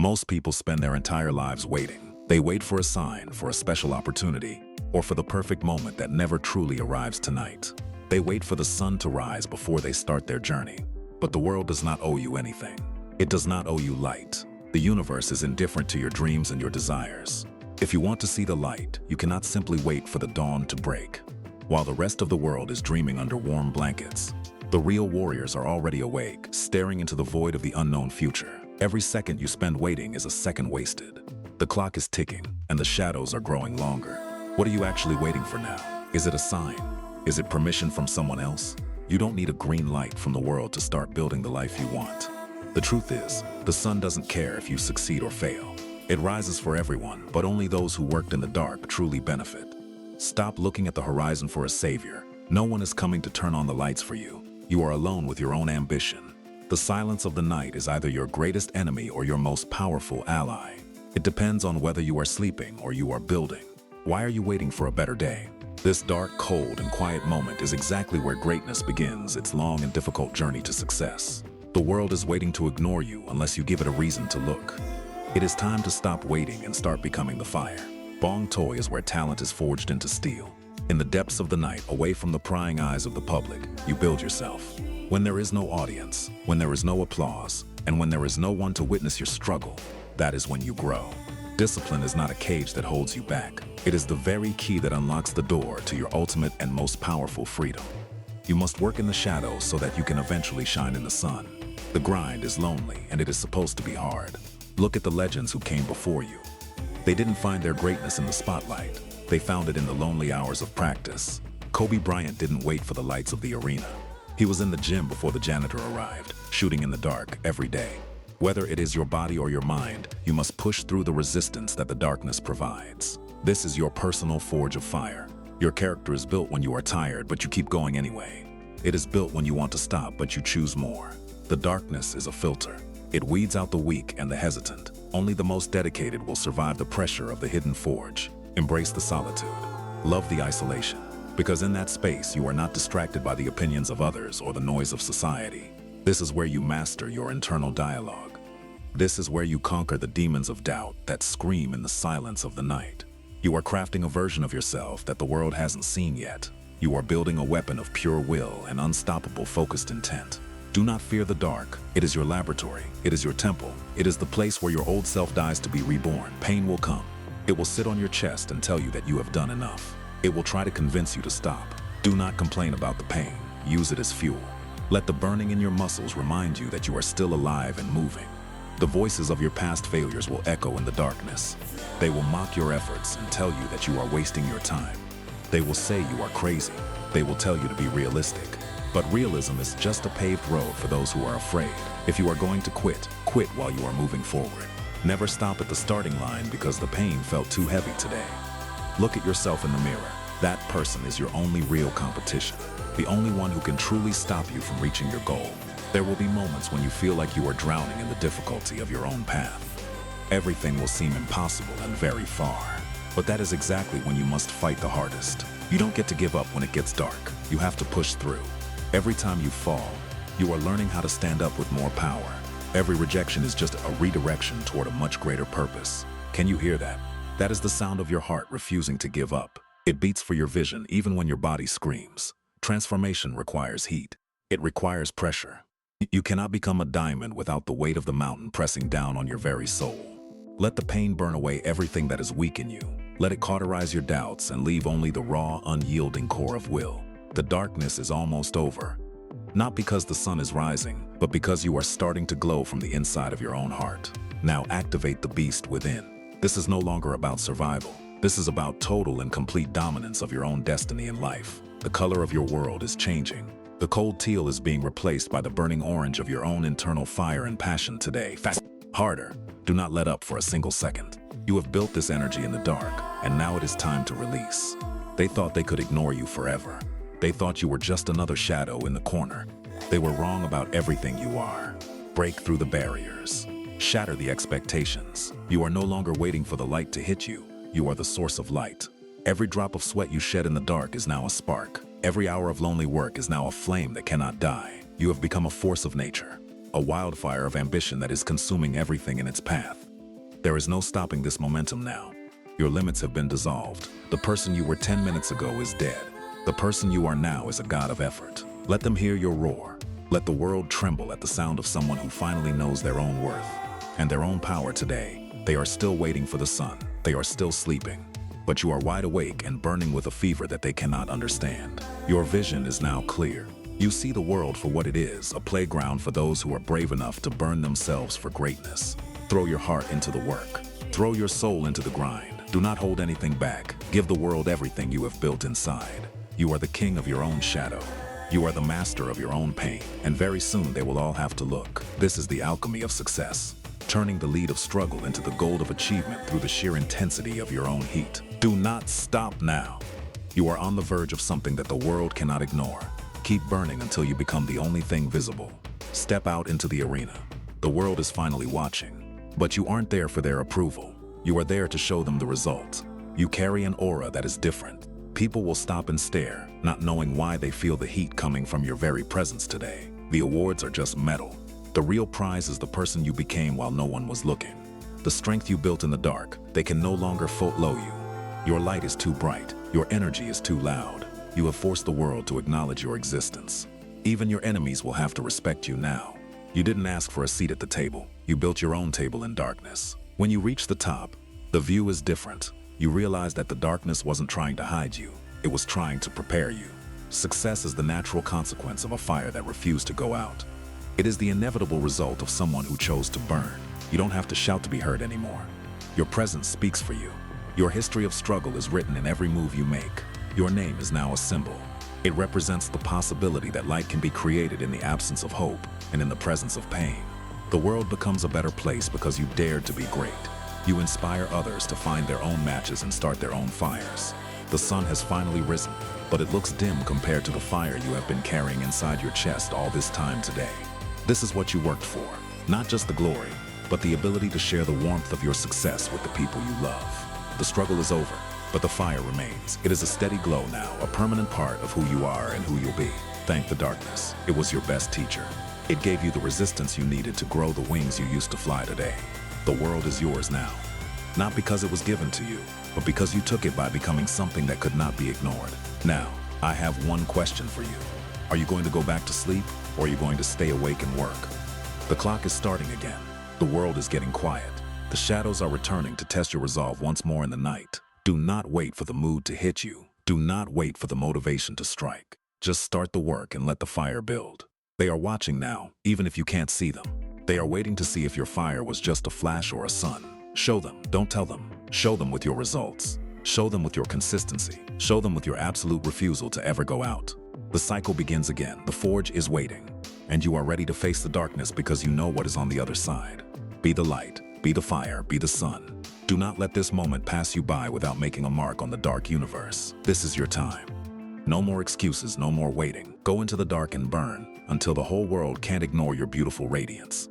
Most people spend their entire lives waiting. They wait for a sign, for a special opportunity, or for the perfect moment that never truly arrives tonight. They wait for the sun to rise before they start their journey. But the world does not owe you anything. It does not owe you light. The universe is indifferent to your dreams and your desires. If you want to see the light, you cannot simply wait for the dawn to break. While the rest of the world is dreaming under warm blankets, the real warriors are already awake, staring into the void of the unknown future. Every second you spend waiting is a second wasted. The clock is ticking, and the shadows are growing longer. What are you actually waiting for now? Is it a sign? Is it permission from someone else? You don't need a green light from the world to start building the life you want. The truth is, the sun doesn't care if you succeed or fail. It rises for everyone, but only those who worked in the dark truly benefit. Stop looking at the horizon for a savior. No one is coming to turn on the lights for you. You are alone with your own ambition. The silence of the night is either your greatest enemy or your most powerful ally. It depends on whether you are sleeping or you are building. Why are you waiting for a better day? This dark, cold, and quiet moment is exactly where greatness begins its long and difficult journey to success. The world is waiting to ignore you unless you give it a reason to look. It is time to stop waiting and start becoming the fire. Bong Toy is where talent is forged into steel. In the depths of the night, away from the prying eyes of the public, you build yourself. When there is no audience, when there is no applause, and when there is no one to witness your struggle, that is when you grow. Discipline is not a cage that holds you back. It is the very key that unlocks the door to your ultimate and most powerful freedom. You must work in the shadows so that you can eventually shine in the sun. The grind is lonely, and it is supposed to be hard. Look at the legends who came before you. They didn't find their greatness in the spotlight. They found it in the lonely hours of practice. Kobe Bryant didn't wait for the lights of the arena. He was in the gym before the janitor arrived, shooting in the dark every day. Whether it is your body or your mind, you must push through the resistance that the darkness provides. This is your personal forge of fire. Your character is built when you are tired, but you keep going anyway. It is built when you want to stop, but you choose more. The darkness is a filter. It weeds out the weak and the hesitant. Only the most dedicated will survive the pressure of the hidden forge. Embrace the solitude. Love the isolation. Because in that space, you are not distracted by the opinions of others or the noise of society. This is where you master your internal dialogue. This is where you conquer the demons of doubt that scream in the silence of the night. You are crafting a version of yourself that the world hasn't seen yet. You are building a weapon of pure will and unstoppable focused intent. Do not fear the dark. It is your laboratory. It is your temple. It is the place where your old self dies to be reborn. Pain will come. It will sit on your chest and tell you that you have done enough. It will try to convince you to stop. Do not complain about the pain. Use it as fuel. Let the burning in your muscles remind you that you are still alive and moving. The voices of your past failures will echo in the darkness. They will mock your efforts and tell you that you are wasting your time. They will say you are crazy. They will tell you to be realistic. But realism is just a paved road for those who are afraid. If you are going to quit, quit while you are moving forward. Never stop at the starting line because the pain felt too heavy today. Look at yourself in the mirror. That person is your only real competition. The only one who can truly stop you from reaching your goal. There will be moments when you feel like you are drowning in the difficulty of your own path. Everything will seem impossible and very far. But that is exactly when you must fight the hardest. You don't get to give up when it gets dark. You have to push through. Every time you fall, you are learning how to stand up with more power. Every rejection is just a redirection toward a much greater purpose. Can you hear that? That is the sound of your heart refusing to give up. It beats for your vision even when your body screams. Transformation requires heat. It requires pressure. You cannot become a diamond without the weight of the mountain pressing down on your very soul. Let the pain burn away everything that is weak in you. Let it cauterize your doubts and leave only the raw, unyielding core of will. The darkness is almost over. Not because the sun is rising, but because you are starting to glow from the inside of your own heart. Now activate the beast within. This is no longer about survival. This is about total and complete dominance of your own destiny in life. The color of your world is changing. The cold teal is being replaced by the burning orange of your own internal fire and passion today. Fast, harder. Do not let up for a single second. You have built this energy in the dark, and now it is time to release. They thought they could ignore you forever. They thought you were just another shadow in the corner. They were wrong about everything you are. Break through the barriers. Shatter the expectations. You are no longer waiting for the light to hit you. You are the source of light. Every drop of sweat you shed in the dark is now a spark. Every hour of lonely work is now a flame that cannot die. You have become a force of nature, a wildfire of ambition that is consuming everything in its path. There is no stopping this momentum now. Your limits have been dissolved. The person you were 10 minutes ago is dead. The person you are now is a god of effort. Let them hear your roar. Let the world tremble at the sound of someone who finally knows their own worth and their own power today. They are still waiting for the sun. They are still sleeping. But you are wide awake and burning with a fever that they cannot understand. Your vision is now clear. You see the world for what it is, a playground for those who are brave enough to burn themselves for greatness. Throw your heart into the work. Throw your soul into the grind. Do not hold anything back. Give the world everything you have built inside. You are the king of your own shadow. You are the master of your own pain, and very soon they will all have to look. This is the alchemy of success, turning the lead of struggle into the gold of achievement through the sheer intensity of your own heat. Do not stop now. You are on the verge of something that the world cannot ignore. Keep burning until you become the only thing visible. Step out into the arena. The world is finally watching. But you aren't there for their approval. You are there to show them the result. You carry an aura that is different. People will stop and stare, not knowing why they feel the heat coming from your very presence today. The awards are just metal. The real prize is the person you became while no one was looking. The strength you built in the dark, they can no longer follow you. Your light is too bright. Your energy is too loud. You have forced the world to acknowledge your existence. Even your enemies will have to respect you now. You didn't ask for a seat at the table. You built your own table in darkness. When you reach the top, the view is different. You realize that the darkness wasn't trying to hide you. It was trying to prepare you. Success is the natural consequence of a fire that refused to go out. It is the inevitable result of someone who chose to burn. You don't have to shout to be heard anymore. Your presence speaks for you. Your history of struggle is written in every move you make. Your name is now a symbol. It represents the possibility that light can be created in the absence of hope and in the presence of pain. The world becomes a better place because you dared to be great. You inspire others to find their own matches and start their own fires. The sun has finally risen, but it looks dim compared to the fire you have been carrying inside your chest all this time today. This is what you worked for, not just the glory, but the ability to share the warmth of your success with the people you love. The struggle is over, but the fire remains. It is a steady glow now, a permanent part of who you are and who you'll be. Thank the darkness. It was your best teacher. It gave you the resistance you needed to grow the wings you used to fly today. The world is yours now. Not because it was given to you, but because you took it by becoming something that could not be ignored. Now, I have one question for you. Are you going to go back to sleep, or are you going to stay awake and work? The clock is starting again. The world is getting quiet. The shadows are returning to test your resolve once more in the night. Do not wait for the mood to hit you. Do not wait for the motivation to strike. Just start the work and let the fire build. They are watching now, even if you can't see them. They are waiting to see if your fire was just a flash or a sun. Show them, don't tell them. Show them with your results. Show them with your consistency. Show them with your absolute refusal to ever go out. The cycle begins again. The forge is waiting. And you are ready to face the darkness because you know what is on the other side. Be the light. Be the fire, be the sun. Do not let this moment pass you by without making a mark on the dark universe. This is your time. No more excuses, no more waiting. Go into the dark and burn until the whole world can't ignore your beautiful radiance.